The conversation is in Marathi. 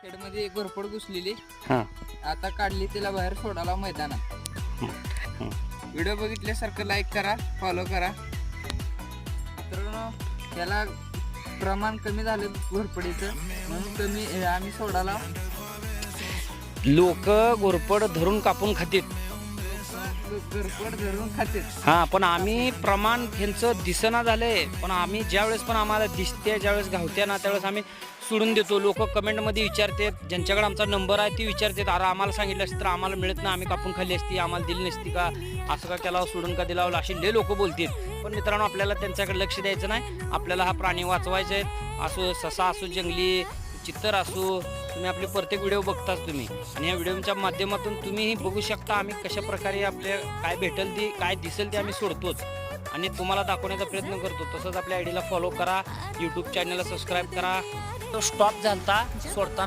खेडमध्ये घोरपड घुसलेली. हां आता काढली तिला बाहेर सोडायला मैदानात. व्हिडिओ बघितल्यासारखं लाईक करा, फॉलो करा. मित्रांनो, त्याला प्रमाण कमी झालं घोरपडीचं, म्हणून कमी आम्ही सोडायला. लोक घोरपड धरून कापून खातील. घोरपड धरून खाते. हां पण आम्ही प्रमाण त्यांचं दिसना झालंय, पण आम्ही ज्यावेळेस पण आम्हाला दिसते, ज्यावेळेस गावते ना, त्यावेळेस आम्ही सोडून देतो. लोक कमेंटमध्ये विचारतात, ज्यांच्याकडे आमचा नंबर आहे ती विचारतात, अरे आम्हाला सांगितलं असतं तर आम्हाला मिळत ना, आम्ही कापून खाल्ली असती, आम्हाला दिली नसती का, असं का केला, सोडून का दिला, अशी लय लोक बोलतील. पण मित्रांनो, आपल्याला त्यांच्याकडे लक्ष द्यायचं नाही. आपल्याला हा प्राणी वाचवायचा आहे. असो ससा असो, जंगली चित्तर असो, तुम्ही आपले प्रत्येक व्हिडिओ बघताच तुम्ही. आणि या व्हिडिओच्या माध्यमातून तुम्हीही बघू शकता आम्ही कशा प्रकारे आपल्या काय भेटेल ती, काय दिसेल ते आम्ही सोडतोच आणि तुम्हाला दाखवण्याचा प्रयत्न करतो. तसंच आपल्या आयडीला फॉलो करा, यूट्यूब चॅनलला सबस्क्राईब करा. तो स्टॉप झालता सोडताना.